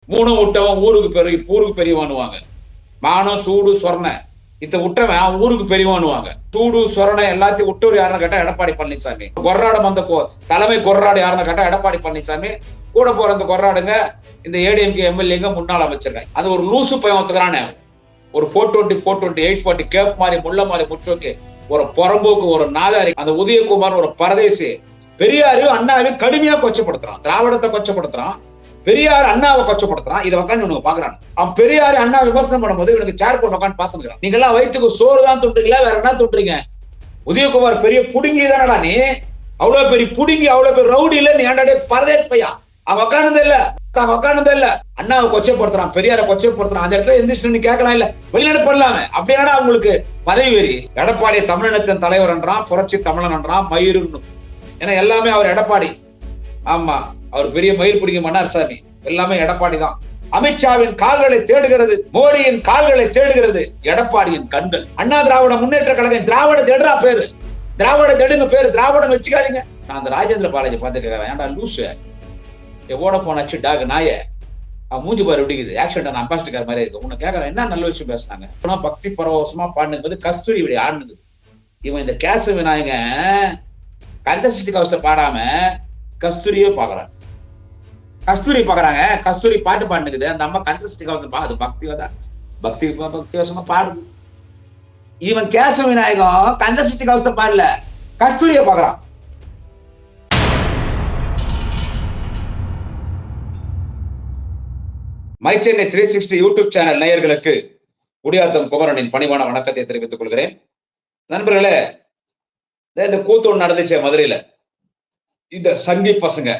மூணு விட்டவன் ஊருக்கு பெரியவானுவாங்க. மானம் சூடு சொரண இத்த விட்டவன் ஊருக்கு பெரியவானுவாங்க. சூடு சொரணை எல்லாத்தையும் விட்டவர் யாருன்னு கேட்டா எடப்பாடி பழனிசாமி. கொர்ராடம் வந்த தலைமை கொர்ராடு யாருன்னு கேட்டா எடப்பாடி பழனிசாமி. கூட போற அந்த கொர்ராடுங்க இந்த ஏடிஎம்கே எம்எல்ஏங்க முன்னாள் அமைச்சர்கள். அது ஒரு லூசு பையன் ஒத்துக்கிறானே, ஒரு 420 420 840 கேப் மாதிரி முள்ள மாதிரி முற்றோக்கு ஒரு புறம்போக்கு ஒரு நாதாரி அந்த உதயகுமார் ஒரு பரதேசி பெரியாரையும் அண்ணாவையும் கடுமையா கொச்சப்படுத்துறான். திராவிடத்தை கொச்சப்படுத்துறான், பெரியார் அண்ணாவை கொச்சப்படுத்துறான். இதை உட்காந்து இவனுக்கு பாக்குறான். அவன் பெரியார் அண்ணா விமர்சனம் பண்ணும்போது இவனுக்கு சேர் போட்டு உட்காந்து பாத்துக்கிறான். நீங்க எல்லாம் வயிற்றுக்கு சோறு தான் துண்டுங்களா, வேற என்ன துண்டுறீங்க? உதயகுமார் பெரிய புடுங்கி தானடா நீ, அவ்வளவு பெரிய புடுங்கி அவ்வளவு பெரிய ரவுடி இல்ல நீ, ஏன்டா பரதேஸ் பையா. அவன் உட்கார்ந்தது இல்ல, அண்ணாவை கொச்சப்படுத்துறான், பெரியாரை கொச்சப்படுத்துறான். அந்த இடத்துல எந்திரிச்சு கேட்கலாம் இல்ல, வெளிநாடு பண்ணலாமே. அப்படின்னா அவங்களுக்கு பதவி வெறி. எடப்பாடி தமிழினத்தின் தலைவர் என்றான், புரட்சி தமிழன் என்றான், மயிறு. ஏன்னா எல்லாமே அவர் எடப்பாடி. ஆமா, அவர் பெரிய மயிர் பிடிக்கும் மன்னார்சாமி, எல்லாமே எடப்பாடி தான். அமித்ஷாவின் கால்களை தேடுகிறது, மோடியின் கால்களை தேடுகிறது எடப்பாடியின் கண்கள். அண்ணா திராவிட முன்னேற்ற கழகம் திராவிட தேடுறா பேரு, திராவிட தேடுங்க பேரு, திராவிடம் வச்சுக்காதீங்க. நான் அந்த ராஜேந்திர பாலாஜி பார்த்து கேட்கிறேன், ஏன்டா லூசு, வோடபோன் அச்சு டாக் நாய, அவன் மூஞ்சி பாரு விடிக்குது, ஆக்சிடென்ட் அம்பாசிடர் மாதிரி இருக்கு. உன்னை கேட்கறேன், என்ன நல்ல விஷயம் பேசுனாங்க? பக்தி பரவசமா பாடுனது கஸ்தூரி இப்படி ஆடுனது. இவன் இந்த கேச விநாயகன் கந்தசிட்டி கவசத்தை பாடாம கஸ்தூரியே பாக்குறான். கஸ்தூரி பாக்குறாங்க, கஸ்தூரி பாட்டு பாடுனுக்குது. அந்த அம்மா கந்தசிட்டி கவசம் அது பக்திவசமா பாடுது. இவன் கேச விநாயகம் கந்தசிட்டி கவசத்தை பாடல, கஸ்தூரிய பாக்குறான். மை சென்னை 360 யூடியூப் சேனல் நேயர்களுக்கு குடியாத்தம் குமரனின் பணிவான வணக்கத்தை தெரிவித்துக் கொள்கிறேன். நண்பர்களே, இந்த கூத்து நடந்துச்சு மதுரையில. இந்த சங்கி பசங்க,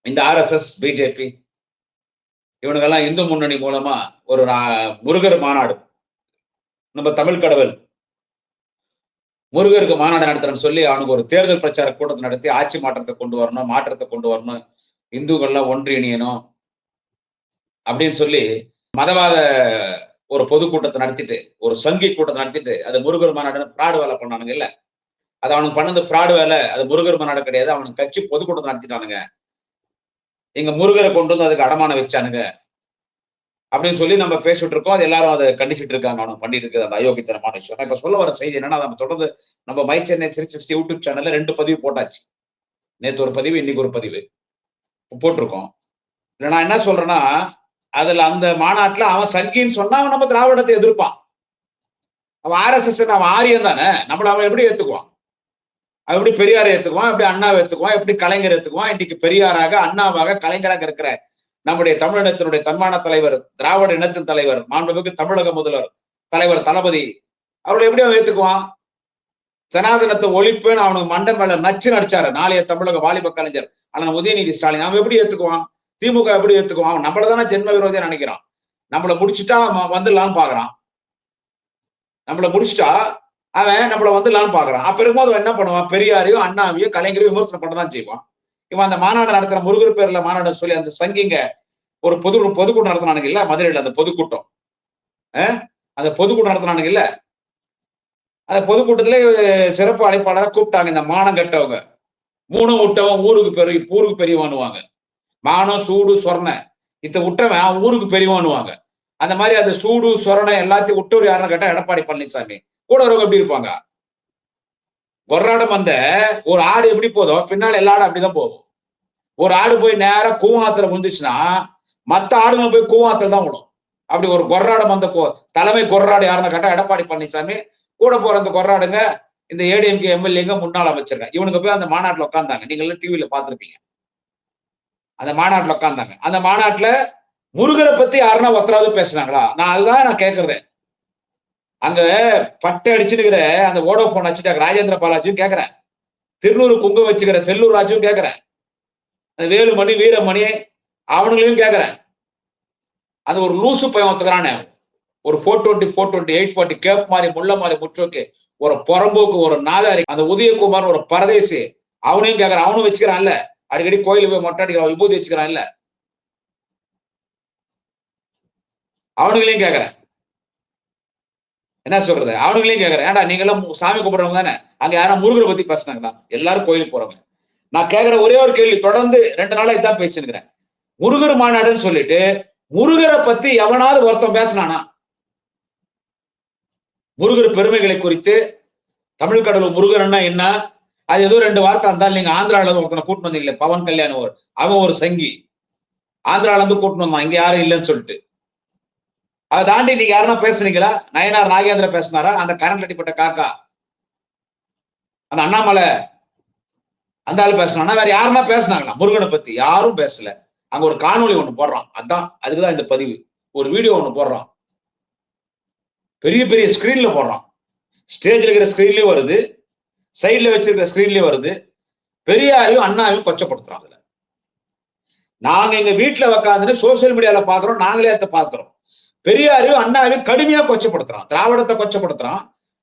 இந்த RSS பிஜேபி இவனுங்கெல்லாம் இந்து முன்னணி மூலமா ஒரு முருகர் மாநாடு, நம்ம தமிழ் கடவுள் முருகருக்கு மாநாடு நடத்துறேன்னு சொல்லி அவனுக்கு ஒரு தேர்தல் பிரச்சார கூட்டத்தை நடத்தி ஆட்சி மாற்றத்தை கொண்டு வரணும், இந்துக்கள்லாம் ஒன்றிணையணும் அப்படின்னு சொல்லி மதவாத ஒரு பொதுக்கூட்டத்தை நடத்திட்டு, ஒரு சங்கி கூட்டத்தை நடத்திட்டு, அது முருகர் மாநாடு ஃப்ராடு வேலை பண்ணானுங்க. இல்ல, அது அவனுக்கு பண்ணது ஃப்ராடு வேலை, அது முருகர் மாநாடு கிடையாது. அவனுக்கு கட்சி பொதுக்கூட்டம் நடத்திட்டானுங்க, எங்க முருகரை கொண்டு வந்து அதுக்கு அடமானம் வச்சானுங்க அப்படின்னு சொல்லி நம்ம பேசிட்டு இருக்கோம். அது எல்லாரும் அதை கண்டிச்சுட்டு இருக்காங்க, அவனுக்கு பண்ணிட்டு இருக்கு அந்த அயோக்கியத்தனமான விஷயம். இப்ப சொல்ல வர செய்தி என்னன்னா, நம்ம தொடர்ந்து நம்ம மை சென்னை 360 யூடியூப் சேனல்ல 2 பதிவு போட்டாச்சு. நேற்று ஒரு பதிவு, இன்னைக்கு ஒரு பதிவு போட்டிருக்கோம். இல்ல, நான் என்ன சொல்றேன்னா, அதுல அந்த மாநாட்டுல அவன் சங்கின்னு சொன்னா அவன் நம்ம திராவிடத்தை எதிர்ப்பான். அவன் RSS, அவன் ஆரியம் தானே, நம்மள அவன் எப்படி ஏத்துக்குவான்? அவன் எப்படி பெரியாரை ஏத்துக்குவான், எப்படி அண்ணாவை ஏத்துக்குவான், எப்படி கலைஞர் ஏத்துக்குவான்? இன்னைக்கு பெரியாராக, அண்ணாவாக, கலைஞராக இருக்கிற நம்முடைய தமிழினத்தினுடைய தன்மான தலைவர், திராவிட இனத்தின் தலைவர், மாண்புமிகு தமிழக முதல்வர் தலைவர் தளபதி, அவர்களை எப்படி அவன் ஏத்துக்குவான்? சனாதனத்தை ஒழிப்புன்னு அவனுக்கு மண்டன் மேல நச்சு நடிச்சாரு நாளைய தமிழக வாலிப கலைஞர் அண்ணன் உதயநிதி ஸ்டாலின். அவன் எப்படி ஏத்துக்குவான்? திமுக எப்படி ஏத்துக்குவான்? அவன் நம்மளதானே ஜென்ம விரோதியா நினைக்கிறான். நம்மள முடிச்சுட்டா வந்துடலான்னு பாக்குறான், நம்மள முடிச்சுட்டா அவன் நம்மள வந்துடலான்னு பாக்குறான். அப்ப இருக்கும்போது அவன் என்ன பண்ணுவான்? பெரியாரையும் அண்ணாவையும் கலைஞரையும் விமர்சனம் பண்ணதான் செய்வான். இவன் அந்த மாநாடு நடத்துற முருகர் பேர்ல மாநாடு சொல்லி அந்த சங்கிங்க ஒரு பொதுக்கூட்டம் நடத்தினானுங்க இல்ல மதுரையில, அந்த பொதுக்கூட்டம், அந்த பொதுக்கூட்டம் நடத்தினானுங்க இல்ல, அந்த பொதுக்கூட்டத்திலே சிறப்பு அழைப்பாளராக கூப்பிட்டாங்க இந்த மானம் கட்டவங்க. மூணு விட்டவன் ஊருக்கு பெரியவானுவாங்க. மானம் சூடு சொரண இத்த விட்டவன் ஊருக்கு பெரியவானுவாங்க. அந்த மாதிரி அந்த சூடு சொரணை எல்லாத்தையும் விட்டவர் யாருன்னு கேட்டா எடப்பாடி பழனிசாமி. கூட வரவங்க எப்படி இருப்பாங்க? கொர்ராடம் வந்த ஒரு ஆடு எப்படி போதோ பின்னால எல்லா ஆடும் அப்படிதான் போகும். ஒரு ஆடு போய் நேரம் கூவாத்துல விழுந்துச்சுன்னா மத்த ஆடுங்க போய் கூவாத்துல தான் விடும். அப்படி ஒரு கொர்ராடம் வந்த தலைமை கொர்ராடு யாருன்னு கேட்டா எடப்பாடி பழனிசாமி. கூட போற அந்த கொர்ராடுங்க இந்த ஏடிஎம்கே எம்எல்ஏங்க முன்னாள் அமைச்சருங்க. இவனுக்கு போய் அந்த மாநாட்டுல உட்கார்ந்தாங்க, நீங்க எல்லாம் டிவியில பாத்துருப்பீங்க. அந்த மாநாட்டுல உட்கார்ந்தாங்க. அந்த மாநாட்டுல முருகரை பத்தி யாருன்னா ஒருத்தராவது பேசுனாங்களா? நான் அதுதான் நான் கேட்கறேன். அங்க பட்டை அடிச்சுக்கிற அந்த வோடபோன் அடிச்சுட்டாங்க ராஜேந்திர பாலாஜியும் கேட்கிறேன், திருநூறு குங்கம் வச்சுக்கிற செல்லூர் ராஜுவும் கேட்கிறேன், வேலுமணி வீரமணி அவனுங்களையும் கேட்கிறேன். அது ஒரு லூசு பையன் ஒத்துக்கிறானே, ஒரு 420 420 840 கேப் மாதிரி முள்ள மாதிரி முற்றோக்கு ஒரு புறம்போக்கு ஒரு நாதாரி அந்த உதயகுமார் ஒரு பரதேசி, அவனையும் கேட்கிறான். அவனும் வச்சுக்கிறான்ல, அடிக்கடி கோயிலுக்கு போய் மொட்டை அடிக்கிறான், விபூதி வச்சுக்கிறான் இல்ல, அவனுங்களையும் கேட்கிறேன். என்ன சொல்றது? அவனுங்களையும் கேட்கிறேன், ஏன்டா நீங்க எல்லாம் சாமி கும்பிடுறவங்க தானே, அங்க யாரும் முருகரை பத்தி பேசினாங்களா? எல்லாரும் கோயிலுக்கு போறவங்க. நான் கேட்கிற ஒரே ஒரு கேள்வி, தொடர்ந்து 2 நாளா இதான் பேசினுக்கிறேன். முருகர் மாநாடுன்னு சொல்லிட்டு முருகரை பத்தி எவனாவது ஒருத்தன் பேசினானா? முருகர் பெருமைகளை குறித்து தமிழ் கடவுள் முருகன்னா என்ன, அது ஏதோ 2 வார்த்தை இருந்தாலும் நீங்க ஆந்திரால ஒருத்தனை கூட்டு வந்தீங்களே பவன் கல்யாண், அவன் ஒரு சங்கி ஆந்திரால இருந்து கூட்டு வந்தான், இங்க யாரும் இல்லைன்னு சொல்லிட்டு. அதை தாண்டி நீங்க யாருன்னா பேசுனீங்களா? நயனார் நாகேந்திர பேசினாரா? அந்த கரண்ட் அடிப்பட்ட காக்கா அந்த அண்ணாமலை அந்த ஆள் பேசினா? வேற யாருன்னா பேசினாங்களா முருகனை பத்தி? யாரும் பேசல. அங்க ஒரு காணொலி ஒண்ணு போடுறான், அதான் அதுக்குதான் இந்த பதிவு. ஒரு வீடியோ ஒண்ணு போடுறான், பெரிய பெரிய ஸ்கிரீன்ல போடுறான், ஸ்டேஜ்ல இருக்கிற ஸ்கிரீன்லயும் வருது, சைட்ல வச்சிருக்கிற ஸ்கிரீன்லயும் வருது. பெரியாரையும் அண்ணாவையும் கொச்சப்படுத்துறான். அதுல நாங்க எங்க வீட்டுல உட்காந்துன்னு சோசியல் மீடியால பாக்குறோம், நாங்களே அதை பாக்குறோம். பெரியாரையும் அண்ணாவையும் கடுமையா கொச்சப்படுத்துறான், திராவிடத்தை கொச்சப்படுத்துறான்,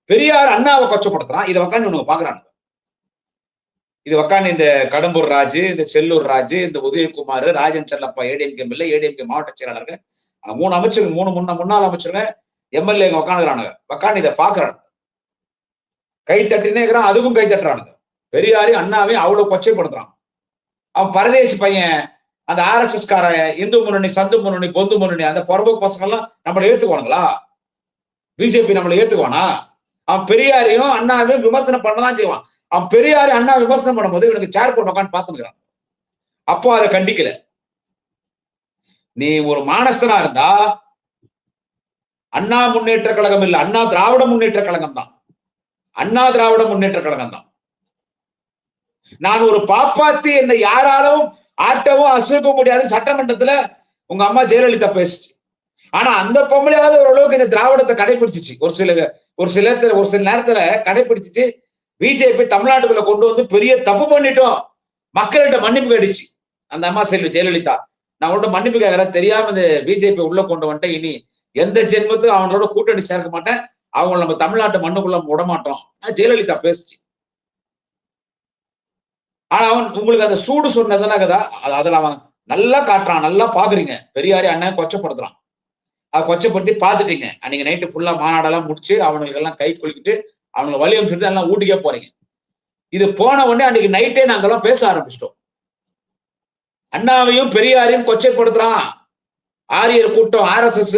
பெரியார் அண்ணாவை கொச்சப்படுத்துறான். இதை உட்காந்து இவனுங்க பாக்குறாங்க. இது உட்காந்து இந்த கடம்பூர் ராஜு, இந்த செல்லூர் ராஜு, இந்த உதயகுமார், ராஜன் செல்லப்பா ஏடிஎம்கே இல்லை, ஏடிஎம்கே மாவட்ட செயலாளர்கள், 3 அமைச்சர்கள், முன்னாள் அமைச்சருங்க, எம்எல்ஏ உட்காந்துக்கிறானுங்க. உட்காந்து இதை பாக்குறாங்க, கை தட்டினே இருக்கிறான், அதுவும் கை தட்டுறானுங்க. பெரியாரையும் அண்ணாவையும் அவ்வளவு கொச்சைப்படுத்துறான். அவன் பரதேசி பையன், அந்த RSS கார இந்து முன்னணி, சந்து முன்னணி, பொந்து முன்னணி, அந்த புறம்போக்கு பசங்க எல்லாம் நம்மளை ஏத்துக்குவானுங்களா? பிஜேபி நம்மளை ஏத்துக்குவானா? அவன் பெரியாரையும் அண்ணாவையும் விமர்சனம் பண்ணதான் செய்வான். அவன் பெரியாரை அண்ணா விமர்சனம் பண்ணும்போது இவனுக்கு சேர் போட்டு உட்காந்து பார்த்துக்கிறான். அப்போ அதை கண்டிக்கல. நீ ஒரு மானஸ்தனா இருந்தா அண்ணா முன்னேற்ற கழகம் இல்ல, அண்ணா திராவிட முன்னேற்ற கழகம் தான். அண்ணா திராவிட முன்னேற்ற கழகம் தான். நான் ஒரு பாப்பாத்தி என்னை யாராலும் ஆட்டவும் அசைக்க முடியாது சட்டமன்றத்துல உங்க அம்மா ஜெயலலிதா பேசிச்சு. ஆனா அந்த பொம்பளையாவது ஓரளவுக்கு இந்த திராவிடத்தை கடைபிடிச்சிச்சு. ஒரு சில நேரத்துல கடைபிடிச்சிச்சு. பிஜேபி தமிழ்நாட்டுக்குள்ள கொண்டு வந்து பெரிய தப்பு பண்ணிட்டோம், மக்கள்கிட்ட மன்னிப்பு கேட்டுச்சு அந்த அம்மா செல்வி ஜெயலலிதா. நான் உங்கள்கிட்ட மன்னிப்பு கேட்கறேன், தெரியாம இந்த பிஜேபி உள்ள கொண்டு வந்துட்டேன், இனி எந்த ஜென்மத்துக்கும் அவங்களோட கூட்டணி சேர்க்க மாட்டேன், அவங்க நம்ம தமிழ்நாட்டு மண்ணுக்குள்ள விட மாட்டோம் ஜெயலலிதா பேசிச்சு. ஆனா அவன் உங்களுக்கு அந்த சூடு சொன்னதுனா கதா, அதுல அவன் நல்லா காட்டுறான், நல்லா பாக்குறீங்க. பெரியாரி அண்ணன் கொச்சப்படுத்துறான். அதை கொச்சப்படுத்தி பாத்துட்டீங்க. அன்னைக்கு நைட்டு ஃபுல்லா மாநாடெல்லாம் முடிச்சு அவனுக்கு எல்லாம் கை குலுக்கிட்டு அவங்களை வழி அனுப்பிச்சுட்டு எல்லாம் ஊட்டிக்கே போறீங்க. இது போன உடனே அன்னைக்கு நைட்டே நாங்கெல்லாம் பேச ஆரம்பிச்சிட்டோம். அண்ணாவையும் பெரியாரையும் கொச்சைப்படுத்துறான் ஆரியர் கூட்டம், RSS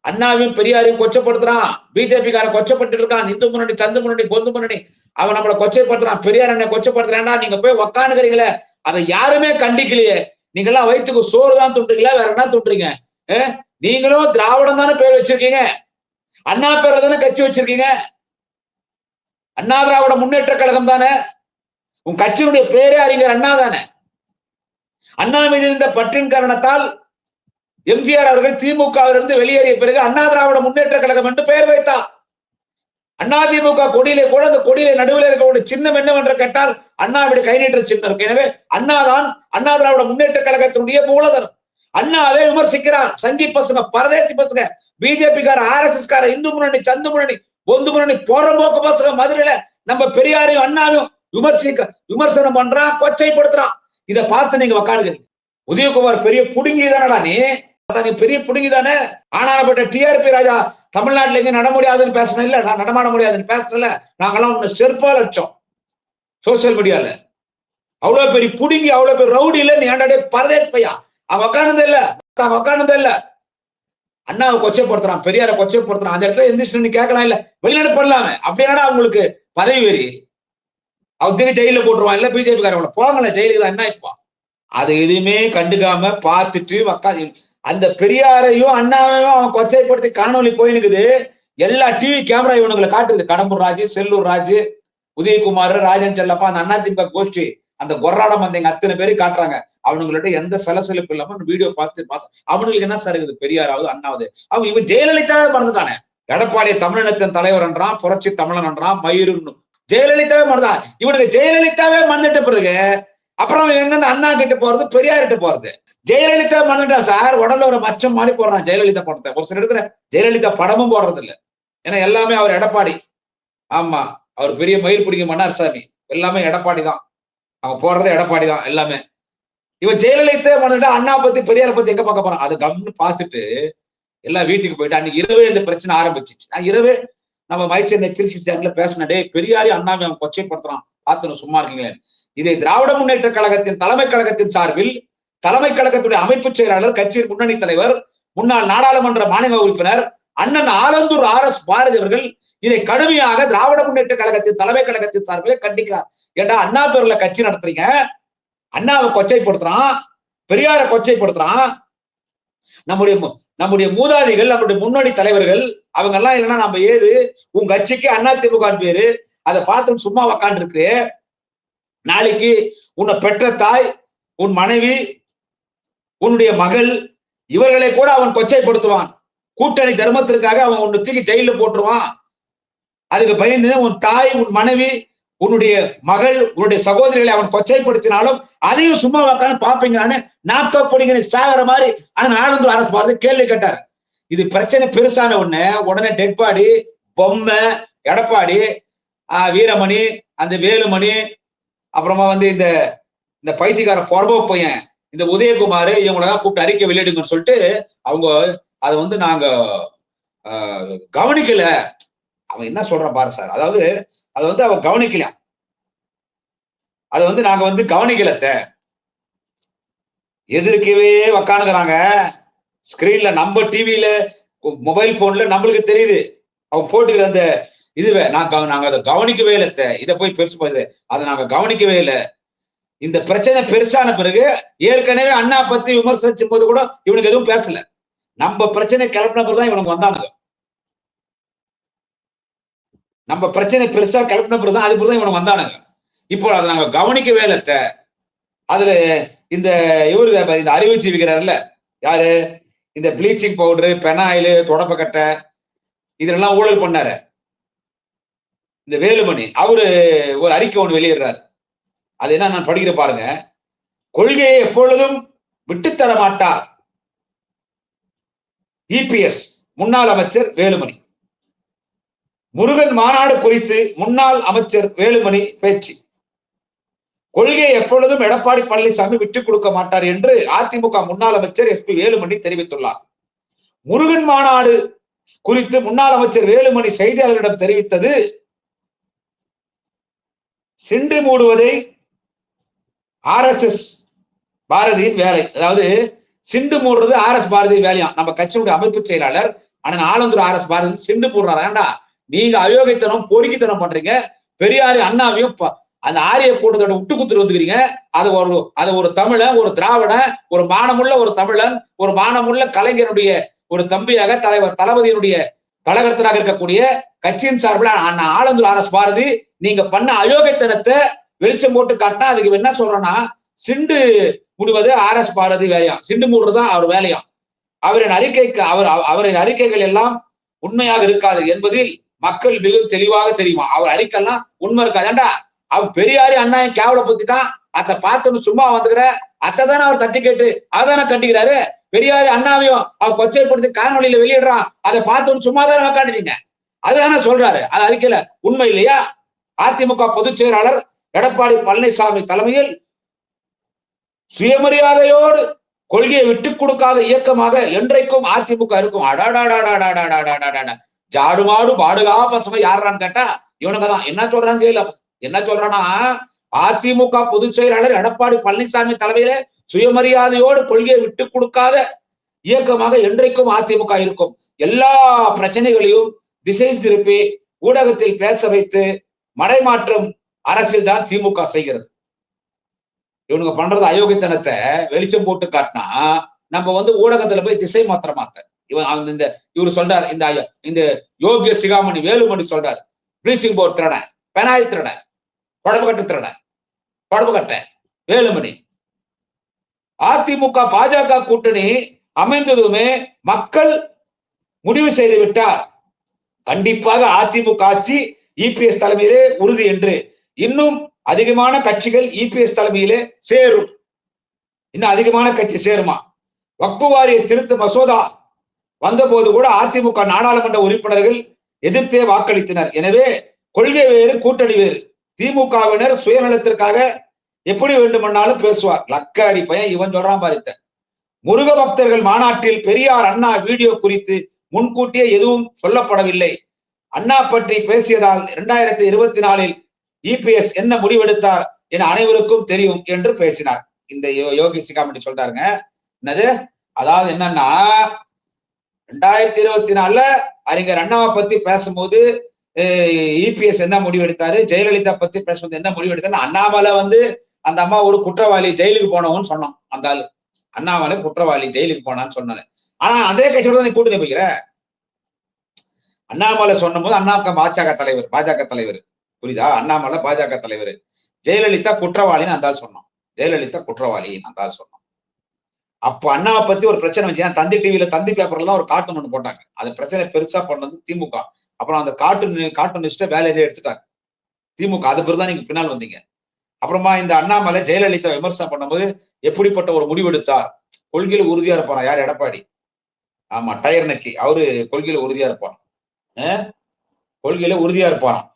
அண்ணாவையும் பெரியாரையும் கொச்சப்படுத்துறான். பிஜேபி காரன் கொச்சப்பட்டு இருக்கான், இந்து முன்னணி, சந்து முன்னணி, பொந்து முன்னணி, அவன் நம்மளை கொச்சைப்படுத்துறான். பெரியார் அண்ணன் கொச்சப்படுத்துறேன்னா நீங்க போய் உக்காந்துக்கிறீங்களே, அதை யாருமே கண்டிக்கலையே. நீங்க எல்லாம் வயிற்றுக்கு சோறு தான் துண்டுங்களா, வேற என்ன துண்டுறீங்க? நீங்களும் திராவிடம் தானே பேர் வச்சிருக்கீங்க, அண்ணா பேரை தானே கட்சி வச்சிருக்கீங்க, அண்ணா திராவிட முன்னேற்ற கழகம் தானே, உன் கட்சியினுடைய பேரே அறிஞர் அண்ணா தானே. அண்ணா மீது இருந்த பற்றின் காரணத்தால் எம்ஜிஆர் அவர்கள் திமுகவிலிருந்து வெளியேறிய பிறகு அண்ணா திராவிட முன்னேற்ற கழகம் என்று பெயர் வைத்தார். அண்ணா திமுக கொடியிலே கூட அந்த கொடியிலே நடுவில் இருக்கக்கூடிய சின்னம் என்னவென்று கேட்டால் அண்ணாவுடைய கை நீட்ட சின்னம் இருக்கு. எனவே அண்ணாதான் அண்ணா திராவிட முன்னேற்ற கழகத்தினுடைய மூலதனம். அண்ணாவே விமர்சிக்கிறார். சங்கி பசங்க, பரதேசி பசங்க, பிஜேபி கார, RSS கார, இந்து முன்னணி, சந்து முன்னணி, பொந்து முன்னணி, போறம்போக்கு பசங்க மதுரையில நம்ம பெரியாரையும் அண்ணாவையும் விமர்சனம் பண்றான், கொச்சைப்படுத்துறான். இதை பார்த்து நீங்க உக்காந்துக்கிறீங்க. உதயகுமார் பெரிய புடுங்கி தானடா நீ பெரிய புடுங்கி தானே. ஆனாப்பட்ட TRP ராஜா தமிழ்நாட்டுல எங்க நட முடியாதுன்னு பேசணும் இல்ல, நான் நடமாட முடியாதுன்னு பேசல. நாங்கெல்லாம் ஒண்ணு செருப்பால் அடிச்சோம் சோசியல் மீடியால. அவ்வளவு பெரிய புடுங்கி, அவ்வளவு பெரிய ரவுடி இல்ல நீ ஏன்டா பரதேஷ் பையா. அவன் உக்கானதே இல்ல, அண்ணாவை கொச்சைப்படுத்துறான், பெரியாரை கொச்சைப்படுத்துறான். அந்த இடத்துல எந்திரிச்சு கேட்கலாம் இல்ல, வெளிநாடு பண்ணலாமே. அப்படின்னா அவங்களுக்கு பதவி வெறி, அவங்க ஜெயில போட்டுருவான் இல்ல, பிஜேபி காரவங்கள போகல ஜெயிலுக்கு தான், என்ன இப்போ. அது எதுவுமே கண்டுக்காம பார்த்துட்டு உக்காந்து அந்த பெரியாரையும் அண்ணாவையும் அவன் கொச்சைப்படுத்தி காணொலி போயினுக்குது. எல்லா டிவி கேமரா இவனுங்களை காட்டுது. கடம்பூர் ராஜு, செல்லூர் ராஜு, உதயகுமார், ராஜன் செல்லப்பா, அந்த அதிமுக கோஷ்டி, அந்த கொர்ராடம் வந்தவங்க அத்தனை பேரும் காட்டுறாங்க. அவனுங்கள்ட்ட எந்த சலசலப்பு இல்லாம வீடியோ பார்த்து அவனுங்களுக்கு என்ன சார் இருக்குது, பெரியாராவது அண்ணாவது. அவன் இவன் ஜெயலலிதாவே மறந்துட்டானே. எடப்பாடி தமிழினத்தின் தலைவர் என்றான், புரட்சி தமிழன் என்றான், மயிறு ஜெயலலிதாவே மறந்தான். இவனுக்கு ஜெயலலிதாவே மறந்துட்ட பிறகு அப்புறம் எங்க அண்ணா கிட்ட போறது, பெரியார் கிட்ட போறது. ஜெயலலிதா மறந்துட்டா சார், உடம்புல ஒரு மச்சம் மாதிரி போடுறான் ஜெயலலிதா படத்தை. ஒரு சில இடத்துல ஜெயலலிதா படமும் போடுறது இல்ல, ஏன்னா எல்லாமே அவர் எடப்பாடி. ஆமா, அவர் பெரிய மயிர் பிடிக்கும் மன்னார் சாமி, எல்லாமே எடப்பாடி தான். அவங்க போடுறது எடப்பாடி தான் எல்லாமே. இவன் ஜெயலலிதா மறந்துட்டா அண்ணா பத்தி பெரியாரை பத்தி எங்க பார்க்க போறான். அது கம்னு பார்த்துட்டு எல்லாம் வீட்டுக்கு போயிட்டு அன்னைக்கு இரவே இந்த பிரச்சனை ஆரம்பிச்சிச்சு. நான் இரவே நம்ம மைச்சென்னை திருச்சி சேனல்ல பேசினே, பெரியாரி அண்ணாவை அவன் கொச்சைப்படுத்துறான், பார்த்து சும்மா இருக்கீங்களே. இதை திராவிட முன்னேற்ற கழகத்தின் தலைமை கழகத்தின் சார்பில் தலைமை கழகத்துடைய அமைப்பு செயலாளர், கட்சியின் முன்னணி தலைவர், முன்னாள் நாடாளுமன்ற மாநில உறுப்பினர் அண்ணன் ஆலந்தூர் RS பாரதி அவர்கள் இதை கடுமையாக திராவிட முன்னேற்ற கழகத்தின் தலைமை கழகத்தின் சார்பிலே கண்டிக்கிறார். ஏண்டா அண்ணா பேர்ல கட்சி நடத்துறீங்க, அண்ணாவை கொச்சைப்படுத்துறான், பெரியார கொச்சைப்படுத்துறான். நம்முடைய மூதாதிகள், நம்முடைய முன்னணி தலைவர்கள் அவங்க எல்லாம் இல்லைன்னா நம்ம ஏது? உன் கட்சிக்கு அதிமுக பேரு, அதை பார்த்து சும்மா உக்காண்டு இருக்கு. நாளைக்கு உன்னை பெற்ற தாய், உன் மனைவி, உன்னுடைய மகள் இவர்களை கூட அவன் கொச்சைப்படுத்துவான். கூட்டணி தர்மத்திற்காக அவன் உன்னை தூக்கி ஜெயில போட்டுருவான். அதுக்கு பயந்து உன் தாய், உன் மனைவி, உன்னுடைய மகள், உன்னுடைய சகோதரிகளை அவன் கொச்சைப்படுத்தினாலும் அதையும் சும்மா உக்காந்து பாப்பீங்கன்னு நாப்படிங்கிற சாகிற மாதிரி அந்த ஆளுந்தூர் அரசு பார்த்து கேள்வி கேட்டார். இது பிரச்சனை பெருசான ஒண்ணு. உடனே டெட் பாடி, பொம்மை, எடப்பாடி, வீரமணி, அந்த வேலுமணி, அப்புறமா இந்த பைத்தியக்கார பொறபோ பையன் இந்த உதயகுமார் இவங்களதான் கூப்பிட்டு அறிக்கை வெளியிடுங்கன்னு சொல்லிட்டு அவங்க அதை நாங்க கவனிக்கல. அவன் என்ன சொல்றான் பாரு சார், அதாவது அதை அவன் கவனிக்கல, அதை நாங்க கவனிக்கலத்த எதிர்க்கவே உக்காந்துக்கிறாங்க. ஸ்கிரீன்ல நம்ம டிவியில மொபைல் போன்ல நம்மளுக்கு தெரியுது அவன் போட்டுக்கிற அந்த இதுவே. நாங்க அதை கவனிக்கவே இல்லை. இதை போய் பெருசு போகுது, அதை நாங்க கவனிக்கவே இல்லை. இந்த பிரச்சனை பெருசான பிறகு ஏற்கனவே அண்ணா பத்தி விமர்சிச்சும் போது கூட இவனுக்கு எதுவும் பேசல. நம்ம பிரச்சனை கிளப்பின பிறகுதான் இவனுக்கு வந்தானுங்க. நம்ம பிரச்சனை பெருசா கிளப்பின பிறகுதான் அது பிறகுதான் இவனுக்கு வந்தானுங்க. இப்போ அதை நாங்க கவனிக்கவே இல்லை. அதுல இந்த அறிவிச்சு வைக்கிறாருல்ல யாரு, இந்த பிளீச்சிங் பவுடரு, பெனாயில், தொடப்பக்கட்டை இதெல்லாம் ஊழல் பண்ணாரு இந்த வேலுமணி. அவரு ஒரு அறிக்கை ஒன்று வெளியிடுறாரு. அது என்ன நான் படிக்கிற பாருங்க. கொள்கையை எப்பொழுதும் விட்டுத்தர மாட்டார் EPS முன்னாள் அமைச்சர் வேலுமணி. முருகன் மாநாடு குறித்து முன்னாள் அமைச்சர் வேலுமணி பேச்சு. கொள்கையை எப்பொழுதும் எடப்பாடி பழனிசாமி விட்டுக் கொடுக்க மாட்டார் என்று அதிமுக முன்னாள் அமைச்சர் SP வேலுமணி தெரிவித்துள்ளார். முருகன் மாநாடு குறித்து முன்னாள் அமைச்சர் வேலுமணி செய்தியாளர்களிடம் தெரிவித்தது சிண்டு மூடுவதை RSS பாரதியின் வேலை. அதாவது சிண்டு மூடுறது RS பாரதி வேலையாம். நம்ம கட்சியுடைய அமைப்பு செயலாளர் அண்ணன் ஆலந்தூர் RS பாரதி சிண்டு மூடுறாரு. ஏண்டா நீங்க அயோக்கியத்தனம், பொறுக்கித்தனம் பண்றீங்க. பெரியாரு அண்ணாவையும் அந்த ஆரிய கூட்டத்தோட விட்டு குத்துட்டு வந்துக்கிறீங்க. அது ஒரு தமிழன், ஒரு திராவிடன், ஒரு மானமுள்ள ஒரு தமிழன், ஒரு மானமுள்ள கலைஞருடைய ஒரு தம்பியாக தலைவர் தளபதியினுடைய கழகத்தினாக இருக்கக்கூடிய கட்சியின் சார்பில் அண்ணன் ஆலந்தூர் RS பாரதி நீங்க பண்ண அயோக்கியத்தனத்தை வெளிச்சம் போட்டு காட்டினா அதுக்கு என்ன சொல்றேன்னா சிண்டு மூடுவது RS பாரதி வேலையாம். சிண்டு மூடுறதுதான் அவர் வேலையாம். அவரின் அறிக்கைகள் எல்லாம் உண்மையாக இருக்காது என்பதில் மக்கள் மிகவும் தெளிவாக தெரியுமா. அவர் அறிக்கைலாம் உண்மை இருக்காது. ஏண்டா அவர் பெரியாரி அண்ணாயும் கேவலப்படுத்திட்டான். அதை பார்த்துன்னு சும்மா வந்துக்கிற அத்தை தானே அவர் தட்டி கேட்டு அதானே கண்டிக்கிறாரு. பெரியாரி அண்ணாவையும் அவர் கொச்சைப்படுத்தி காணொலியில வெளியிடுறான். அதை பார்த்துன்னு சும்மா தானே உக்காண்டுவீங்க. அதுதானே சொல்றாரு. அது அறிக்கையில உண்மை இல்லையா? அதிமுக பொதுச் செயலாளர் எடப்பாடி பழனிசாமி தலைமையில் சுயமரியாதையோடு கொள்கையை விட்டுக் கொடுக்காத இயக்கமாக என்றைக்கும் அதிமுக இருக்கும். ஜாடு மாடு பாடுகா பசங்க யாருன்னு கேட்டா இவனுங்க தான். என்ன சொல்றாங்க கேள்வி. என்ன சொல்றான்னா அதிமுக பொதுச் செயலாளர் எடப்பாடி பழனிசாமி தலைமையில சுயமரியாதையோடு கொள்கையை விட்டுக் கொடுக்காத இயக்கமாக என்றைக்கும் அதிமுக இருக்கும். எல்லா பிரச்சனைகளையும் திசை திருப்பி ஊடகத்தில் பேச வைத்து மடைமாற்றம் அரசியல் தான் திமுக செய்கிறது. இவனுங்க பண்றது அயோக்கியத்தனத்தை வெளிச்சம் போட்டு காட்டினா நம்ம ஊடகத்துல போய் திசை மாத்த இவரு சொல்றாரு. இந்த யோகிய சிகாமணி வேலுமணி சொல்றாரு ப்ளீச்சிங் பவுடர் திறன, பெனாயில் திறன, தொடர்புகட்ட திறன, தொடர்புகட்ட வேலுமணி. அதிமுக பாஜக கூட்டணி அமைந்ததுமே மக்கள் முடிவு செய்து விட்டார். கண்டிப்பாக அதிமுக ஆட்சி EPS தலைமையிலே உறுதி என்று இன்னும் அதிகமான கட்சிகள் EPS தலைமையிலே சேரும். இன்னும் அதிகமான கட்சி சேருமா? வக்பு வாரிய திருத்த மசோதா வந்தபோது கூட அதிமுக நாடாளுமன்ற உறுப்பினர்கள் எதிர்த்தே வாக்களித்தனர். எனவே கொள்கை வேறு, கூட்டணி வேறு. திமுகவினர் சுயநலத்திற்காக எப்படி வேண்டுமென்னாலும் பேசுவார். லக்காடி பையன் இவன் சொல்றான் பாரித்த. முருக பக்தர்கள் மாநாட்டில் பெரியார் அண்ணா வீடியோ குறித்து முன்கூட்டியே எதுவும் சொல்லப்படவில்லை. அண்ணா பற்றி பேசியதால் 2024 EPS என்ன முடிவெடுத்தார் என அனைவருக்கும் தெரியும் என்று பேசினார். இந்த யோகி சிகாமணி சொல்றாருங்க. என்னது, அதாவது என்னன்னா 2024 அறிஞர் அண்ணாவை பத்தி பேசும்போது இபிஎஸ் என்ன முடிவெடுத்தாரு, ஜெயலலிதா பத்தி பேசும்போது என்ன முடிவெடுத்தாரு, அண்ணாமலை அந்த அம்மா ஒரு குற்றவாளி ஜெயிலுக்கு போனவன்னு சொன்னான். அந்த ஆளு அண்ணாமலை குற்றவாளி ஜெயிலுக்கு போனான்னு சொன்னாரு. ஆனா அதே கட்சியோட நீ கூட்டணி போய்க்கிற. அண்ணாமலை சொன்னும் போது அண்ணாக்க பாஜக தலைவர் புரியுதா, அண்ணாமலை பாஜக தலைவர், ஜெயலலிதா குற்றவாளின்னு அந்த ஆள் சொன்னான். ஜெயலலிதா குற்றவாளின்னு அந்த ஆள் சொன்னான். அப்ப அண்ணாவை பத்தி ஒரு பிரச்சனை வச்சு தந்தி டிவியில தந்தி பேப்பர்ல தான் ஒரு கார்ட்டூன் ஒன்று போட்டாங்க. அந்த பிரச்சனை பெருசா பண்ணது திமுக. அப்புறம் அந்த கார்ட்டூனிஸ்ட வேலையை எடுத்துட்டாங்க திமுக. அது பிறகுதான் நீங்க பின்னால் வந்தீங்க. அப்புறமா இந்த அண்ணாமலை ஜெயலலிதா விமர்சனம் பண்ணும்போது எப்படிப்பட்ட ஒரு முடிவெடுத்தார், கொள்கையில உறுதியா இருப்பான். யார், எடப்பாடி. ஆமா, டயர் நக்கி அவரு கொள்கையில உறுதியா இருப்பான். கொள்கையில உறுதியா இருப்பாராம்.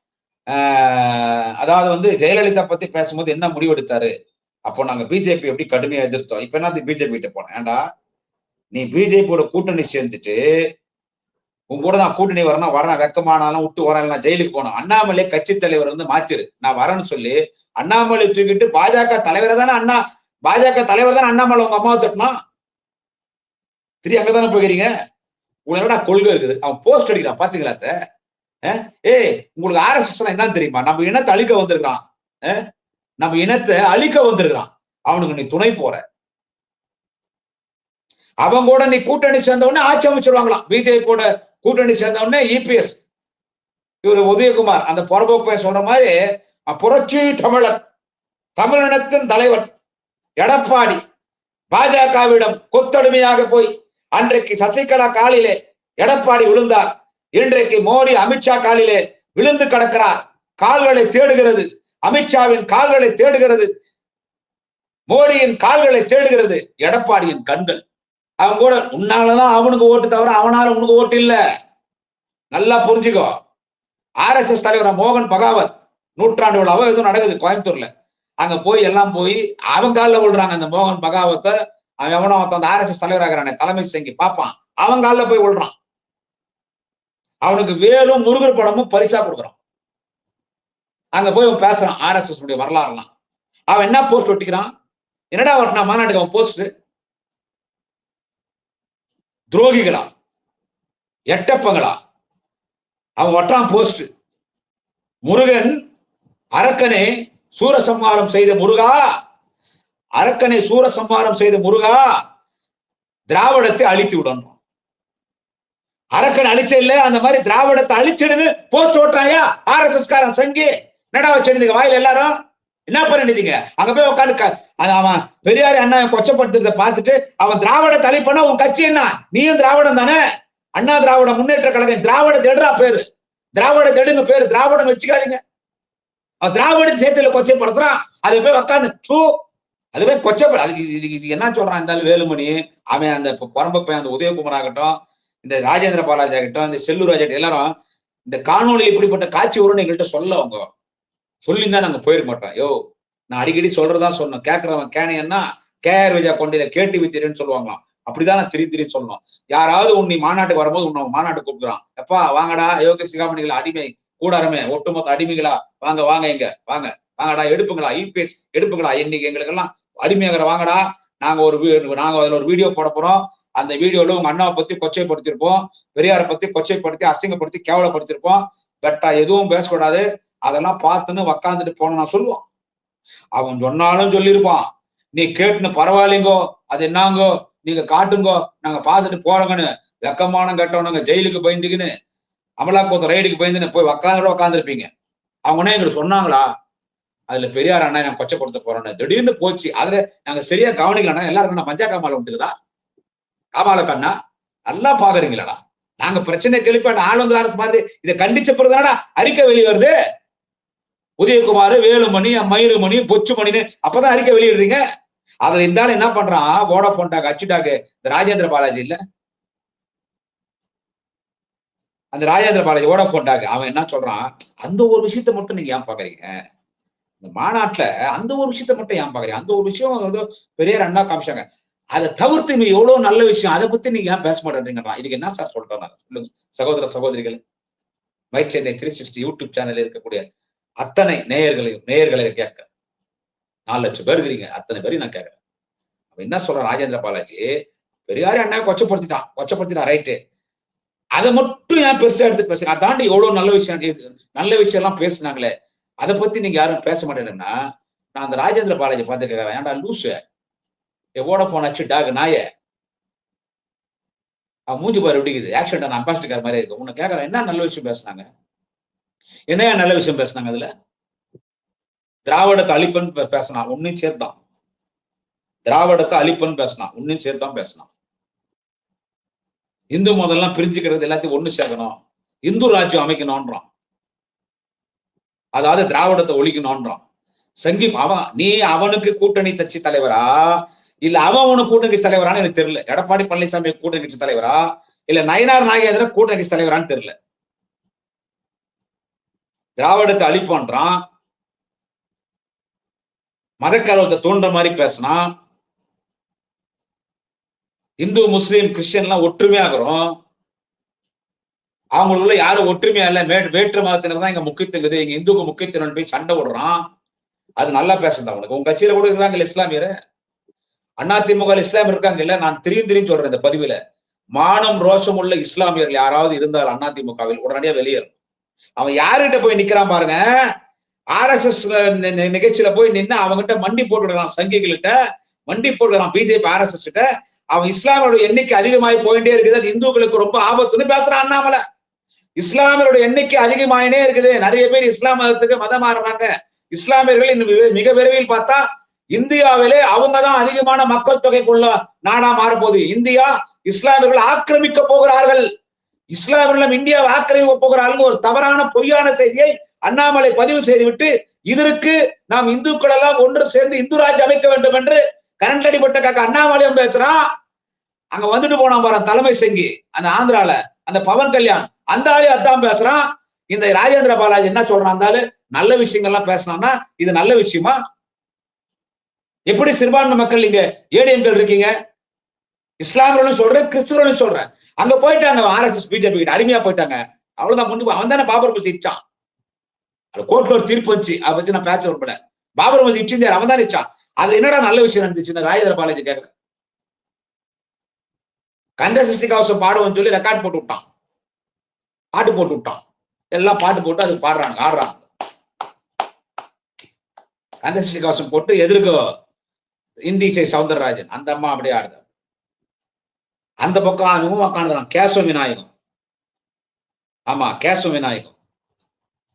அதாவது ஜெயலலிதா பத்தி பேசும்போது என்ன முடிவெடுத்தாரு, அப்போ நாங்க பிஜேபி எப்படி கடுமையா எதிர்த்தோம். இப்ப என்ன பிஜேபி கிட்ட போனேன். ஏண்டா நீ பிஜேபியோட கூட்டணி சேர்ந்துட்டு உங்க கூட நான் கூட்டணி வரேன் வெக்கமானாலும் விட்டு வரேன், ஜெயிலுக்கு போனோம். அண்ணாமலை கட்சி தலைவர் மாத்திரு, நான் வரேன்னு சொல்லி அண்ணாமலை தூக்கிட்டு பாஜக தலைவரை தானே பாஜக தலைவர் தானே அண்ணாமலை உங்க அம்மாவை தட்டினா. திரு அங்கதானே போகிறீங்க. உங்களோட கொள்கை இருக்குது. அவன் போஸ்ட் அடிக்கிறான் பாத்தீங்களா? உங்களுக்கு ஆர்எஸ்எஸ் என்னன்னு தெரியுமா? நம்ம இனத்தை அழிக்க வந்திருக்கான். நம்ம இனத்தை அழிக்க வந்திருக்கான். அவனுக்கு நீ துணை போற. அவங்க கூட நீ கூட்டணி சேர்ந்த உடனே ஆட்சி அமைச்சிருவாங்களாம். பிஜேபி கூட கூட்டணி சேர்ந்த உடனே இபிஎஸ் இவரு உதயகுமார் அந்த புறம்போக்கு சொல்ற மாதிரி புரட்சி தமிழர், தமிழினத்தின் தலைவர் எடப்பாடி பாஜகவிடம் கொத்தடிமையாக போய் அன்றைக்கு சசிகலா காலிலே எடப்பாடி விழுந்தார். இன்றைக்கு மோடி அமித்ஷா காலிலே விழுந்து கிடக்கிறார். கால்களை தேடுகிறது, அமித்ஷாவின் கால்களை தேடுகிறது, மோடியின் கால்களை தேடுகிறது எடப்பாடியின் கண்கள். அவன் கூட உன்னாலதான் அவனுக்கு ஓட்டு தவிர அவனால உனக்கு ஓட்டு இல்ல. நல்லா புரிஞ்சுக்கோ. ஆர்எஸ்எஸ் தலைவர் மோகன் பகாவத் நூற்றாண்டு விழாவோ எதுவும் நடக்குது கோயம்புத்தூர்ல. அங்க போய் எல்லாம் போய் அவன் காலில் விழுறாங்க. அந்த மோகன் பகாவத்தை அவன் எவனோ அந்த ஆர்எஸ்எஸ் தலைவராகிறானே தலைமை செங்கி பாப்பான், அவன் காலில் போய் விழுறான். அவனுக்கு வேலும் முருகர் படமும் பரிசா கொடுக்குறான். அங்க போய் அவன் பேசுறான் ஆர்எஸ்எஸ் வரலாறுலாம். அவன் என்ன போஸ்ட் ஒட்டிக்கிறான், என்னடா ஒட்டினா மாநாட்டுக்கு அவன் போஸ்ட், துரோகிகளா எட்டப்பங்களா அவன் ஒட்டான் போஸ்ட். முருகன் அரக்கனை சூரசம்ஹாரம் செய்த முருகா, அரக்கனை சூரசம்ஹாரம் செய்த முருகா, திராவிடத்தை அழித்து விடணும். அரக்கன் அழிச்ச இல்ல, அந்த மாதிரி திராவிடத்தை அழிச்சிடுன்னு போஸ்ட் ஓட்டுறாயா ஆர்எஸ்எஸ் காரன் சங்கி. என்னடா வச்சிருந்தீங்க வாயில எல்லாரும் என்ன பண்ணிட்டீங்க? அங்க போய் உட்காந்து அவன் பெரியாரி அண்ணா கொச்சப்படுத்துறத பார்த்துட்டு அவன் திராவிடத்தை அழிப்பனா உன் கட்சி என்ன? நீயும் திராவிடம் தானே. அண்ணா திராவிட முன்னேற்ற கழகம் திராவிட தெடுறா பேரு, திராவிட தெடுங்க பேரு, திராவிடம் வச்சுக்காதீங்க. அவன் திராவிட சேர்த்துல கொச்சைப்படுத்துறான். அது போய் உட்காந்து அதுவே கொச்சப்பட. அதுக்கு என்ன சொல்றான் இந்த வேலுமணி, அவன் அந்த பரம்பப்பை அந்த உதயகுமார் ஆகட்டும், இந்த ராஜேந்திர பாலாஜி ஆகட்டும், இந்த செல்லூர் ராஜா எல்லாரும் இந்த காணொலி இப்படிப்பட்ட காட்சி வரும்னு எங்கள்கிட்ட சொல்ல அவங்க சொல்லியிருந்தா நாங்க போயிருக்க மாட்டோம். யோ நான் அடிக்கடி சொல்றதான் சொன்னோம், கேட்கறவன் கேனையன்னா கேஆர் விஜயா கொண்டையில கேட்டு வித்திரன்னு சொல்லுவாங்களாம். அப்படிதான் நான் திரி சொல்லணும். யாராவது உன்னை மாநாட்டுக்கு வரும்போது உன்னை மாநாட்டு கூப்பிடுறான், எப்பா வாங்கடா யோகி சிகாமணிகளா அடிமை கூடாரமே ஒட்டுமொத்த அடிமைகளா வாங்க வாங்க இங்க வாங்க வாங்கடா எடுப்புங்களா இபிஎஸ் எடுப்புங்களா, இன்னைக்கு எங்களுக்கு எல்லாம் அடிமையாகிற வாங்கடா. நாங்க அதுல ஒரு வீடியோ போட போறோம். அந்த வீடியோல உங்க அண்ணாவை பத்தி கொச்சைப்படுத்திருப்போம், பெரியாரை பத்தி கொச்சைப்படுத்தி அசிங்கப்படுத்தி கேவலப்படுத்திருப்போம். பெட்டா எதுவும் பேசக்கூடாது, அதெல்லாம் பார்த்துன்னு உக்காந்துட்டு போன நான் சொல்லுவான். அவன் சொன்னாலும் சொல்லியிருப்பான், நீ கேட்டுன்னு பரவாயில்லைங்கோ, அது என்னங்கோ நீங்க காட்டுங்கோ, நாங்க பார்த்துட்டு போறோங்கன்னு. வெக்கமானம் கட்டவனுங்க ஜெயிலுக்கு பயந்துக்குன்னு அமலாக்கோத்த ரைடுக்கு பயந்துன்னு போய் உக்காந்துருப்பீங்க. அவங்கன்னே எங்களுக்கு சொன்னாங்களா அதுல பெரியார் அண்ணா நான் கொச்சப்படுத்த போறோன்னு திடீர்னு போச்சு. அதுல நாங்க சரியா கவனிக்கலாம். எல்லாருக்கும் நான் மஞ்சா காமால உண்டுங்களா, காமால கண்ணா நல்லா பாக்குறீங்களாடா. நாங்க பிரச்சனை கேள்வி ஆளுநர் அரசு மாதிரி இதை கண்டிச்ச பிறகுதானடா அறிக்கை வெளிவருது. உதயகுமார், வேலுமணி, மயிருமணி, பொச்சுமணின்னு அப்பதான் அறிக்கை வெளியிடுறீங்க. அதுல இருந்தாலும் என்ன பண்றான் வோடாபோன்டாக் அச்சுட்டாக்கு இந்த ராஜேந்திர பாலாஜி இல்ல, அந்த ராஜேந்திர பாலாஜி வோடாபோன்டாக் அவன் என்ன சொல்றான், அந்த ஒரு விஷயத்த மட்டும் நீங்க ஏன் பாக்குறீங்க, இந்த மாநாட்டுல அந்த ஒரு விஷயத்த மட்டும் ஏன் பாக்குறீங்க, அந்த ஒரு விஷயம் பெரியார் அண்ணா காமிச்சாங்க, அதை தவிர்த்து நீ எவ்வளவு நல்ல விஷயம் அதை பத்தி நீங்க ஏன் பேச மாட்டேன்றீங்கறான். இதுக்கு என்ன சார் சொல்றேன் சகோதர சகோதரிகள், மைக் சென்னை 360 யூடியூப் சேனல் இருக்கக்கூடிய அத்தனை நேயர்களை கேட்க 4 லட்சம் பேர் இருக்கிறீங்க. அத்தனை பேரையும் நான் கேட்கிறேன். அவன் என்ன சொல்றான் ராஜேந்திர பாலாஜி, பெரியாரே அண்ணா கொச்சப்படுத்திட்டான் ரைட்டு. அதை மட்டும் ஏன் பெருசா எடுத்து பேசுங்க? அதை தாண்டி எவ்வளவு நல்ல விஷயம் எல்லாம் பேசுனாங்களே, அதை பத்தி நீங்க யாரும் பேச மாட்டேன்னா, நான் அந்த ராஜேந்திர பாலாஜி பார்த்து கேட்கிறேன், ஏன்டா லூசு, வோடாஃபோன் ஆச்சு டாக் நாயே, அவன் மூஞ்சி பாரு எப்படிக்குது, ஆக்சிடென்ட் அம்பாசிடர் மாதிரி இருக்கு. உன்னை கேட்கறேன், என்ன நல்ல விஷயம் பேசுனாங்க? என்ன நல்ல விஷயம் பேசுனாங்க? அதுல திராவிடத்தை அழிப்பன் பேசினான், உன்னையும் சேர்த்தான். திராவிடத்தை அழிப்பன் பேசினான், உன்னையும் சேர்த்தான் பேசினான். இந்து மதம்லாம் பிரிஞ்சுக்கிறது, எல்லாத்தையும் ஒண்ணு சேர்க்கணும், இந்து ராஜ்யம் அமைக்கணும்ன்றான். அதாவது திராவிடத்தை ஒழிக்கணும்ன்றான். நீ அவனுக்கு கூட்டணி கட்சி தலைவரா, இல்ல அவன் உனக்கு கூட்டணி கட்சி தலைவரான்னு எனக்கு தெரியல. எடப்பாடி பழனிசாமி கூட்டணி கட்சி தலைவரா, இல்ல நயினார் நாகேந்திரன் கூட்டணி கட்சி தலைவரான்னு தெரியல. திராவிடத்தை அழிப்போன்றான், மதக்கலவரத்தை தூண்டுற மாதிரி பேசினான், இந்து முஸ்லீம் கிறிஸ்டியன் எல்லாம் ஒற்றுமையாகிறோம், அவங்களுக்குள்ள யாரும் ஒற்றுமையா இல்ல, வேற்று மதத்தினர் தான் இங்க முக்கியத்துவம், இங்க இந்துக்கு முக்கியத்துவம் போய் சண்டை விடுறான். அது நல்லா பேசுறதா உனக்கு? உங்க கட்சியில கூட இருக்கிறாங்க இஸ்லாமியர், அதிமுக இஸ்லாமியர் இருக்காங்க இல்ல. நான் திரியும் சொல்றேன் இந்த பதிவுல, மானம் ரோஷம் உள்ள இஸ்லாமியர்கள் யாராவது இருந்தால் அதிமுகவில் உடனடியா வெளியேறும். அவன் யாருகிட்ட போய் நிக்கிறான் பாருங்க, RSS நிகழ்ச்சியில போய் நின்று அவங்ககிட்ட மண்டி போட்டுடுறான், சங்கிகள்கிட்ட மண்டி போட்டுறான், பிஜேபி RSS கிட்ட. அவன் இஸ்லாமியோட எண்ணிக்கை அதிகமாகி போயிட்டே இருக்குது, அது இந்துக்களுக்கு ரொம்ப ஆபத்துன்னு பேசுறான் அண்ணாமலை. இஸ்லாமியரோட எண்ணிக்கை அதிகமாயினே இருக்குது, நிறைய பேர் இஸ்லாம் மதத்துக்கு மதம் மாறுறாங்க. இஸ்லாமியர்கள் மிக விரைவில் பார்த்தா இந்தியாவிலே அவங்கதான் அதிகமான மக்கள் தொகைக்குள்ள நாடா மாறப்போகுது. இந்தியா இஸ்லாமியர்கள் ஆக்கிரமிக்க போகிறார்கள், இஸ்லாமியர்களும் இந்தியாவை ஆக்கிரமிக்க போகிறார்கள் ஒரு தவறான பொய்யான செய்தியை அண்ணாமலை பதிவு செய்துவிட்டு, இதற்கு நாம் இந்துக்கள் எல்லாம் ஒன்று சேர்ந்து இந்து ராஜ்யம் அமைக்க வேண்டும் என்று கரண்ட் அடிப்பட்ட காக்க அண்ணாமலையும் பேசுறான். அங்க வந்துட்டு போனா பாரு தலைமை செங்கி, அந்த ஆந்திரால அந்த பவன் கல்யாண், அந்த ஆளு அதான் பேசுறான். இந்த ராஜேந்திர பாலாஜி என்ன சொல்றான், நல்ல விஷயங்கள்லாம் பேசினான்னா இது நல்ல விஷயமா? எப்படி சிறுபான்மை மக்கள் இங்க ஏடிஎம்கள் இருக்கீங்க, இஸ்லாமியர்களும் சொல்றேன், கிறிஸ்துவர்களும் சொல்றேன், அங்க போயிட்டாங்க RSS பிஜேபி கிட்ட அடிமையா போயிட்டாங்க. அவ்வளவுதான் முன்னு. அவன் தானே பாபர் மசூதி இச்சான், கோர்ட்ல ஒரு தீர்ப்பு வச்சு, அதை பத்தி நான் பேச விரும்பல. பாபர் மசூதி இச்சிருந்தார், அவன் தான் இச்சான். அது என்னடா நல்ல விஷயம் நடந்துச்சு? ராஜேந்திர பாலாஜி கேட்கிறேன். கந்த சஷ்டி கவசம் பாடுவோம்னு சொல்லி ரெக்கார்ட் போட்டு விட்டான், பாட்டு போட்டு விட்டான், எல்லாம் பாட்டு போட்டு அது பாடுறாங்க, ஆடுறாங்க. கந்த சஷ்டி கவசம் போட்டு எதிர்க்கோ இந்தி சவுந்தரராஜன் அந்த அம்மா அப்படியே ஆடுது. அந்த பக்கம் உட்காந்துறான் கேசவ விநாயகம். ஆமா, கேசவ விநாயகம்.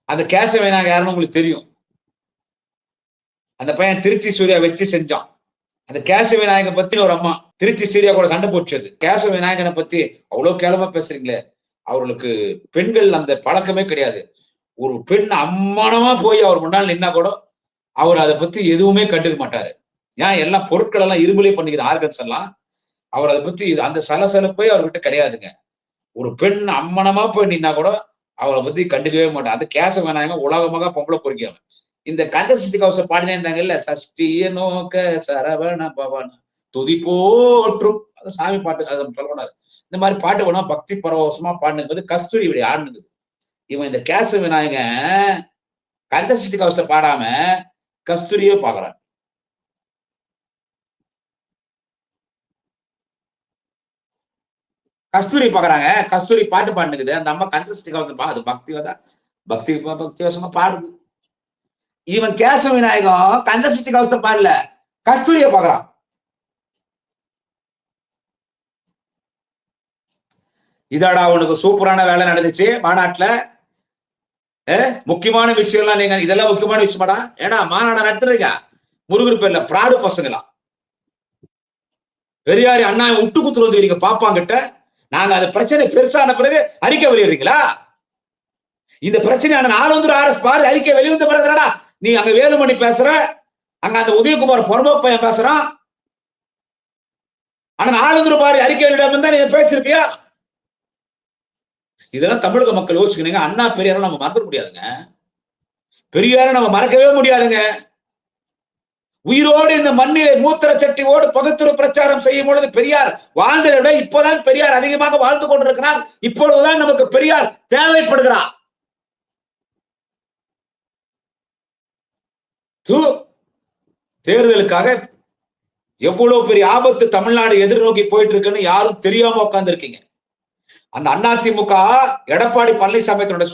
அந்த கேசவ விநாயகம் யாருன்னு உங்களுக்கு தெரியும், அந்த பையன் திருச்சி சூர்யா வச்சு செஞ்சான். அந்த கேசவ விநாயகன் பத்தி ஒரு அம்மா திருச்சி சூர்யா கூட சண்டை போட்டுச்சது. கேசவ விநாயகனை பத்தி அவ்வளவு கேவலமா பேசுறீங்களே, அவர்களுக்கு பெண்கள் அந்த பழக்கமே கிடையாது. ஒரு பெண் அம்மானமா போய் அவர் முன்னால் நின்னா கூட அவர் அதை பத்தி எதுவுமே கண்டுக்க மாட்டாரு. ஏன், எல்லாம் பொருட்கள் எல்லாம் இரும்புலே பண்ணிக்குது ஆர்கன்ஸ் எல்லாம். அவர் அதை பத்தி அந்த சலசலப்பே அவர்கிட்ட கிடையாதுங்க. ஒரு பெண் அம்மனமா போய் நின்னா கூட அவரை பத்தி கண்டுக்கவே மாட்டார். அந்த கேசவ விநாயகன் உலகமாக பொம்பளை பொறுக்கியவன். இந்த கந்த சஷ்டி கவசம் பாடினே இருந்தாங்கல்ல, சஷ்டிய நோக்க சரவண பவன் துதி போற்றும், அது சாமி பாட்டு, அது சொல்லக்கூடாது. இந்த மாதிரி பாட்டு வேணா பக்தி பரவசமா பாடுனது கஸ்தூரி இப்படி ஆடுனது. இவன் இந்த கேசவ விநாயகன் கந்த சஷ்டி கவசம் பாடாம கஸ்தூரியே பாக்குறான். கஸ்தூரி பாக்குறாங்க, கஸ்தூரி பாட்டு பாடுனுக்குது, அந்த அம்மா கந்த சஷ்டி கவசம் அது பக்தி வசமா பாடுது. இவன் கேசவ விநாயகம் கந்த சஷ்டி கவசம் பாடல, கஸ்தூரிய பாக்குறான். இதடா உனக்கு சூப்பரான வேலை நடந்துச்சு மாநாட்டுல, முக்கியமான விஷயம்லாம் நீங்க இதெல்லாம் முக்கியமான விஷயமாடா. ஏன்னா மாநாட நடத்துறீங்க முருகர் பேர்ல பிராடு பசங்களா, பெரியாரி அண்ணா விட்டு குத்து வந்துக்கிறீங்க பாப்பாங்கிட்ட. நாங்க அந்த பிரச்சனை பெருசான பிறகு அறிக்கை வெளியிடுறீங்களா? இந்த பிரச்சனையான நாலு RS பாரு அறிக்கை வெளிவந்த பிறகுடா நீ அங்க வேலுமணி பேசுற, அங்க அந்த உதயகுமார் பொறம்போக்கு பையன் பேசுறான், ஆனா 4 பாரு அறிக்கை வெளியிடாம தான் நீங்க பேசிருப்பியா? இதெல்லாம் தமிழக மக்கள் யோசிக்கணுங்க. அண்ணா பெரியார நம்ம மறந்துட முடியாதுங்க, பெரியார நம்ம மறக்கவே முடியாதுங்க. உயிரோடு இந்த மண்ணிலே மூத்திர சட்டியோடு பகுத்துரு பிரச்சாரம் செய்யும் பொழுது பெரியார் வாழ்ந்ததை விட இப்போதான் பெரியார் அதிகமாக வாழ்ந்து கொண்டிருக்கிறார். இப்பொழுதுதான் நமக்கு பெரியார் தேவைப்படுகிறார். தேர்தலுக்காக எவ்வளவு பெரிய ஆபத்து தமிழ்நாடு எதிர்நோக்கி போயிட்டு இருக்குன்னு யாரும் தெரியாம உட்கார்ந்து இருக்கீங்க. அந்த அதிமுக எடப்பாடி பழனிசாமி தன்னுடைய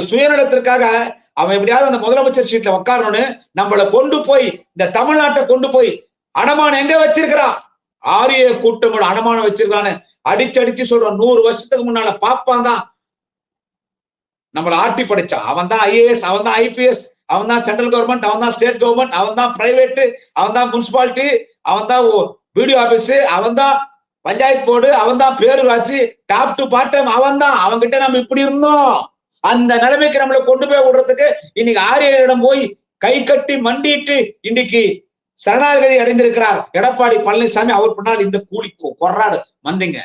சுயநலத்திற்காக அவன் எப்படியாவது அந்த முதலமைச்சர் சீட்ல உட்காரணும்னு நம்மளை கொண்டு போய் இந்த தமிழ்நாட்டை கொண்டு போய் அடமானம் எங்க வச்சிருக்கிறான்? ஆரிய கூட்டமோட அடமானம் வச்சிருக்கான்னு அடிச்சு சொல்றான். 100 வருஷத்துக்கு முன்னால பாப்பான் தான் நம்மளை ஆட்டி படைச்சான். அவன் தான் IAS, அவன் தான் IPS, அவன் தான் சென்ட்ரல் கவர்மெண்ட், அவன் தான் ஸ்டேட் கவர்மெண்ட், அவன் தான் பிரைவேட், அவன் தான் முனிசிபாலிட்டி, அவன் தான் பிடிஓ ஆபீஸ், அவன் தான் பஞ்சாயத்து போர்டு, அவன் தான் பேரூராட்சி, டாப் டு பாட்டம் அவன் தான். அவன்கிட்ட நம்ம இப்படி இருந்தோம். அந்த நிலைமைக்கு நம்மளை கொண்டு போய் விடுறதுக்கு இன்னைக்கு ஆரியரிடம் போய் கை கட்டி மண்டிட்டு இன்னைக்கு சரணாகதி அடைந்திருக்கிறார் எடப்பாடி பழனிசாமி. அவர் பின்னால் இந்த கூலி கொர்ராடு மந்திங்க.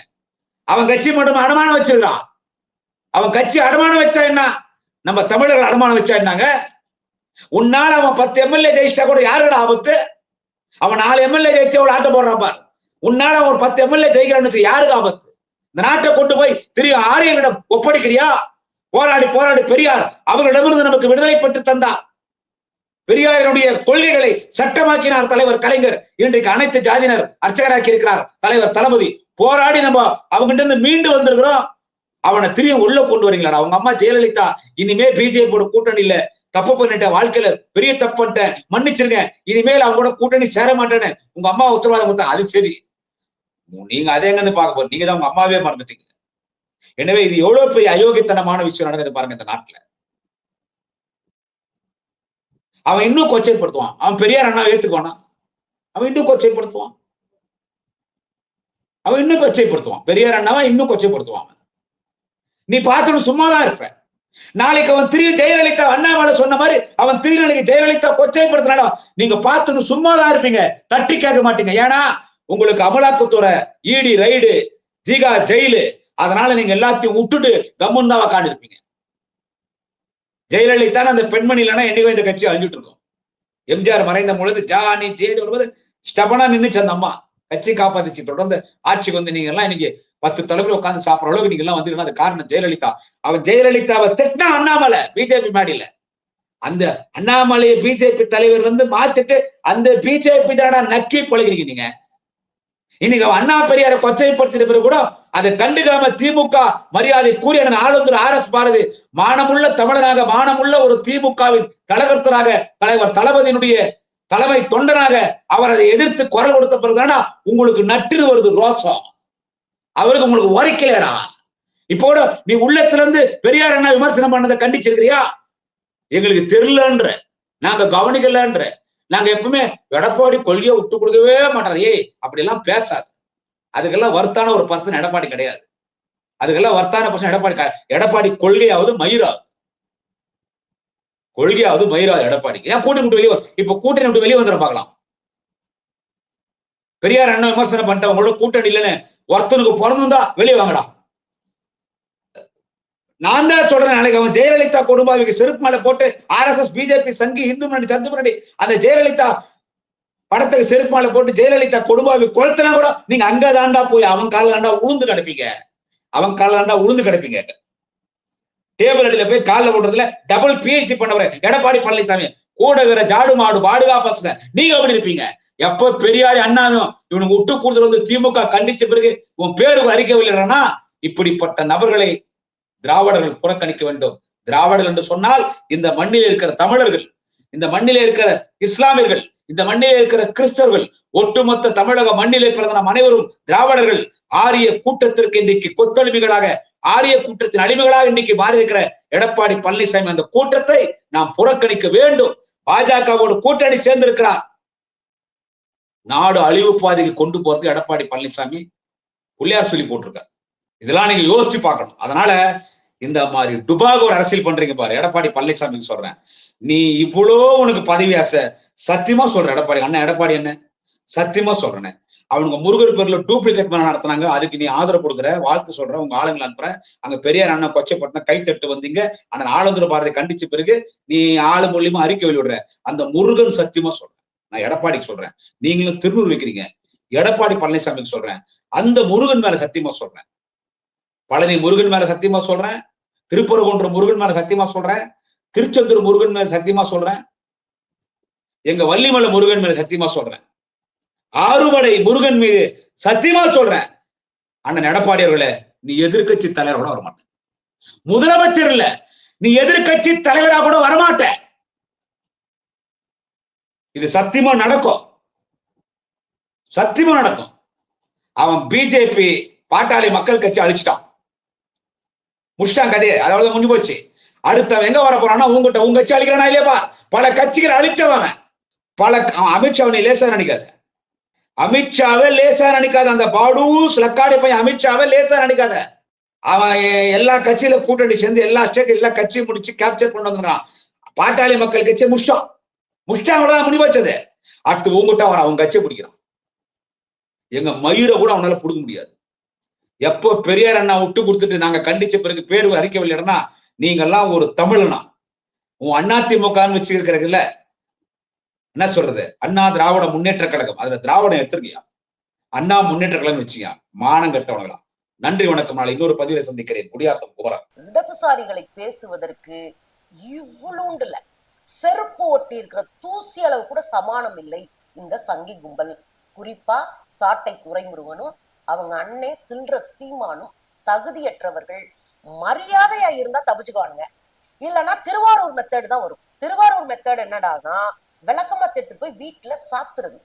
அவன் கட்சி மட்டும் அடமானம் வச்சிருக்கான். அவன் கட்சி அடமானம் வச்சா என்ன? நம்ம தமிழர்கள் அடமானம் வச்சா என்னங்க? உன்னால அவன் 10 எம்எல்ஏ ஜெயிச்சா கூட யாரோட ஆபத்து? அவன் 4 எம்எல்ஏ ஜெயிச்சா ஒரு ஆட்ட போடுறான் பார். உன்னால ஒரு 10 எம்எல்ஏ ஜெயிக்கிறான்னு யாருக்கு ஆபத்து? இந்த நாட்டை கொண்டு போய் திரு ஆரியர்களிடம் ஒப்படைக்கிறியா? போராடி பெரியார் அவர்களிடமிருந்து நமக்கு விடுதலை பெற்று தந்தார். பெரியாரினுடைய கொள்கைகளை சட்டமாக்கினார் தலைவர் கலைஞர். இன்றைக்கு அனைத்து ஜாதியினர் அர்ச்சகராக்கி இருக்கிறார் தலைவர் தளபதி. போராடி நம்ம அவங்கிட்ட இருந்து மீண்டு வந்திருக்கிறோம். அவனை திரும்ப உள்ள கொண்டு வரீங்களா? அவங்க அம்மா ஜெயலலிதா இனிமே பிஜேபியோட கூட்டணி இல்ல, தப்பு பண்ணிட்ட, வாழ்க்கையில பெரிய தப்பு பண்ணிட்டேன், மன்னிச்சிருங்க, இனிமேல் அவங்க கூட கூட்டணி சேர மாட்டேன்னு உங்க அம்மா உத்தரவாதம் கொடுத்தா. அது சரி, நீங்க அதே எங்க பார்க்க போறீங்க? நீங்க தான் உங்க அம்மாவே மறந்துட்டீங்க. எனவே இது எவ்வளவு பெரிய அயோக்கியத்தனமான விஷயம் நடக்குது பாருங்க இந்த நாட்டுல. அவன் இன்னும் கொச்சைப்படுத்துவான். அவன் பெரியார் அண்ணா ஏத்துக்குவானா? அவன் இன்னும் கொச்சைப்படுத்துவான். பெரியார் அண்ணாவை இன்னும் கொச்சைப்படுத்துவான். நீ பார்த்துட்டு சும்மாதான் இருப்ப. நாளைக்கு அவன் திரு ஜெயலலிதா அண்ணாமலை சொன்ன மாதிரி அவன் திருநாளைக்கு ஜெயலலிதா கொச்சைப்படுத்தினாலும் நீங்க பார்த்துட்டு சும்மாதான் இருப்பீங்க, தட்டி கேட்க மாட்டீங்க. ஏன்னா உங்களுக்கு அமலாக்கத்துறை, இடி ரைடு, ஜீகா ஜெயிலு, அதனால நீங்க எல்லாத்தையும் விட்டுட்டு கம்முன்னு தான் உட்காந்து இருப்பீங்க. ஜெயலலிதா அந்த பெண்மணி இல்லைன்னா என்னைக்கும் இந்த கட்சி அழிஞ்சிட்டு இருக்கும். எம்ஜிஆர் மறைந்த பொழுது ஜானி ஜேடி வரும்போது ஸ்டபனா நின்னுச்சு அந்த அம்மா, கட்சி காப்பாத்துச்சு. தொடர்ந்து ஆட்சிக்கு வந்து நீங்க எல்லாம் இன்னைக்கு 10 தலைவர் உட்கார்ந்து சாப்பிடுற அளவுக்கு நீங்க எல்லாம் வந்து அது காரணம் ஜெயலலிதா. அவன் ஜெயலலிதாவை திட்டினா அண்ணாமலை பிஜேபி மேடையில அந்த அண்ணாமலையை பிஜேபி தலைவர் வந்து மாத்திட்டு அந்த பிஜேபி தானா நக்கி பழகிறீங்க நீங்க. இன்னைக்கு அண்ணா பெரியாரை கொச்சைப்படுத்தின பிறகு கூட அதை கண்டுக்காம திமுக மரியாதை கூறிய ஆளுநர் RS பாரதி மானமுள்ள தமிழனாக, மானமுள்ள ஒரு திமுகவின் தலைவர்த்தராக, தலைவர் தளபதியினுடைய தலைமை தொண்டனாக அவர் அதை எதிர்த்து குரல் கொடுத்த பிறகுதானா உங்களுக்கு நட்டுன்னு வருது ரோசம். அவருக்கு உங்களுக்கு உரைக்கலடா. இப்போ நீ உள்ளத்துல இருந்து பெரியார் என்ன விமர்சனம் பண்ணதை கண்டிச்சிருக்கிறியா? எங்களுக்கு தெரியலன்ற, நாங்க கவனிக்கலன்ற, நாங்க எப்பவுமே எடப்பாடி கொள்கையை விட்டு கொடுக்கவே மாட்டார். அப்படி எல்லாம் பேசாது. அதுக்கெல்லாம் வர்த்தான ஒரு பர்சன் எடப்பாடி கிடையாது. அதுக்கெல்லாம் வர்த்தான பர்சன் எடப்பாடி கொள்கையாவது மயிராது எடப்பாடிக்கு. ஏன் கூட்டணி விட்டு வெளியே இப்ப கூட்டணி விட்டு வெளியே வந்துட பார்க்கலாம். பெரியார் அண்ணன் விமர்சனம் பண்ணிட்டவங்களோட கூட்டணி இல்லைன்னு ஒருத்தனுக்கு பிறந்துந்தா வெளியே வாங்கடா. நான் தான் சொல்றேன், நாளைக்கு அவன் ஜெயலலிதா குடும்பாவிக்கு செருப்பு மேல போட்டு RSS, பிஜேபி, சங்கி, இந்து முன்னணி, சந்து முன்னணி அந்த ஜெயலலிதா படத்துக்கு செருப்பு மேல போட்டு ஜெயலலிதா குடும்பாவி கொளுத்தினா கூட நீங்க அங்க தாண்டா போய் அவன் கால தாண்டா உளுந்து கிடப்பீங்க. டேபிள் அடியில போய் காலில் போடுறதுல டபுள் PhD பண்ணவர் எடப்பாடி பழனிசாமி கூட இருக்கிற ஜாடு மாடு பாடுகா பசங்க நீங்க எப்படி இருப்பீங்க? எப்ப பெரியாரி அண்ணாவும் இவனுக்கு விட்டு கூடுதல் வந்து திமுக கண்டிச்ச பிறகு உன் பேருக்கு அறிக்கவில்லைன்னா இப்படிப்பட்ட நபர்களை திராவிடர்கள் புறக்கணிக்க வேண்டும். திராவிடர்கள் என்று சொன்னால் இந்த மண்ணில் இருக்கிற தமிழர்கள், இந்த மண்ணிலே இருக்கிற இஸ்லாமியர்கள், இந்த மண்ணிலே இருக்கிற கிறிஸ்தவர்கள், ஒட்டுமொத்த தமிழக மண்ணிலே பிறந்த நம் அனைவரும் திராவிடர்கள். ஆரிய கூட்டத்திற்கு இன்றைக்கு கொத்தடிமைகளாக, ஆரிய கூட்டத்தின் அடிமைகளாக இன்றைக்கு மாறி இருக்கிற எடப்பாடி பழனிசாமி அந்த கூட்டத்தை நாம் புறக்கணிக்க வேண்டும். பாஜகவோடு கூட்டணி சேர்ந்திருக்கிறார். நாடு அழிவு பாதைக்கு கொண்டு போறது எடப்பாடி பழனிசாமி புள்ளியார் சொல்லி போட்டிருக்கார். இதெல்லாம் நீங்க யோசிச்சு பார்க்கணும். அதனால இந்த மாதிரி டுபாக ஒரு அரசியல் பண்றீங்க பாரு எடப்பாடி பழனிசாமிக்கு சொல்றேன். நீ இவ்வளோ உனக்கு பதவி ஆசை, சத்தியமா சொல்றேன் எடப்பாடி அண்ணன், எடப்பாடி என்ன சத்தியமா சொல்றேன். அவனுக்கு முருகர் பேர்ல டூப்ளிகேட் பண்ண நடத்தினாங்க, அதுக்கு நீ ஆதரவு கொடுக்குற, வாழ்த்து சொல்ற, உங்க ஆளுங்களை அனுப்புற. அங்க பெரியார் அண்ணன் கொச்சப்பட்டின கை தட்டு வந்தீங்க, அந்த ஆளுநர் பாரதி கண்டிச்ச பிறகு நீ ஆளு மூலியமா அறிக்கை வெளியிடுற. அந்த முருகன் சத்தியமா சொல்றேன், நான் எடப்பாடிக்கு சொல்றேன். நீங்களும் திருநூறு வைக்கிறீங்க, எடப்பாடி பழனிசாமிக்கு சொல்றேன். அந்த முருகன் மேல சத்தியமா சொல்றேன், பழனி முருகன் மேல சத்தியமா சொல்றேன், திருப்பரங்குன்ற முருகன் மேல சத்தியமா சொல்றேன், திருச்செந்தூர் முருகன் மேல சத்தியமா சொல்றேன். எங்க வள்ளிமலை முருகன் மீது சத்தியமா சொல்றேன், ஆறுபடை முருகன் மீது சத்தியமா சொல்றேன், அண்ணன் எடப்பாடி அவர்களே, நீ எதிர்க்கட்சி தலைவர் கூட வரமாட்ட, முதலமைச்சர் இல்ல, நீ எதிர்க்கட்சி தலைவரா கூட வரமாட்ட. இது சத்தியமா நடக்கும், சத்தியமா நடக்கும். அவன் பிஜேபி பாட்டாளி மக்கள் கட்சி அழிச்சிட்டான், முடிச்சிட்டான் கதையை, அதாவது முடிஞ்சு போச்சு. அடுத்தவன் எங்க வர போறான்னா உங்ககிட்ட, உங்க கட்சி அழிக்கிறானா இல்லையாப்பா, பல கட்சிகள் அழிச்சவன், பல அமித்ஷா லேசா நினைக்காத, அமித்ஷாவே லேசா நினைக்காத, அந்த பாடூஸ் லக்காடி பையன் அமித்ஷாவே லேசா நினைக்காத. அவன் எல்லா கட்சியில கூட்டணி சேர்ந்து எல்லா ஸ்டேட் எல்லா கட்சியும் முடிச்சு கேப்சர் பண்ண வந்துறான். பாட்டாளி மக்கள் கட்சியை முடிச்சிட்டான், முடிச்சிட்டாங்களா முடிவு வச்சது. அடுத்து உங்ககிட்ட வர அவங்க கட்சியை பிடிக்கிறான். எங்க மயூரை கூட அவனால பிடிக்க முடியாது. எப்போ பெரியார் அண்ணா விட்டு கொடுத்துட்டு நாங்க கண்டிச்ச பிறகு பேர் அறிக்கவில்லைன்னா, நீங்க எல்லாம் ஒரு தமிழனா, உன் அதிமுகன்னு வச்சிருக்கிறீங்கல்ல, என்ன சொல்றது, அண்ணா திராவிட முன்னேற்ற கழகம், அதுல திராவிடம் எடுத்திருக்கியா, அண்ணா முன்னேற்ற கழகம் வச்சுக்கியா, மானம் கட்டவனங்களா. நன்றி வணக்கம். நாளை இன்னொரு பதிவை சந்திக்கிறேன். குடியாத்தம் குமரன். இடதுசாரிகளை பேசுவதற்கு இவ்வளோண்டுல செருப்பு ஒட்டி இருக்கிற தூசி அளவு கூட சமானம் இல்லை இந்த சங்கி கும்பல். குறிப்பா சாட்டை துரைமுருகனும் அவங்க அண்ணே சில்ற சீமானும் தகுதியற்றவர்கள். மரியாதையா இருந்தா தப்பிச்சுக்குவானுங்க, இல்லைன்னா திருவாரூர் மெத்தேடு தான் வரும். திருவாரூர் மெத்தேடு என்னடானா விளக்கமா எடுத்துட்டு போய் வீட்டுல சாத்துறது.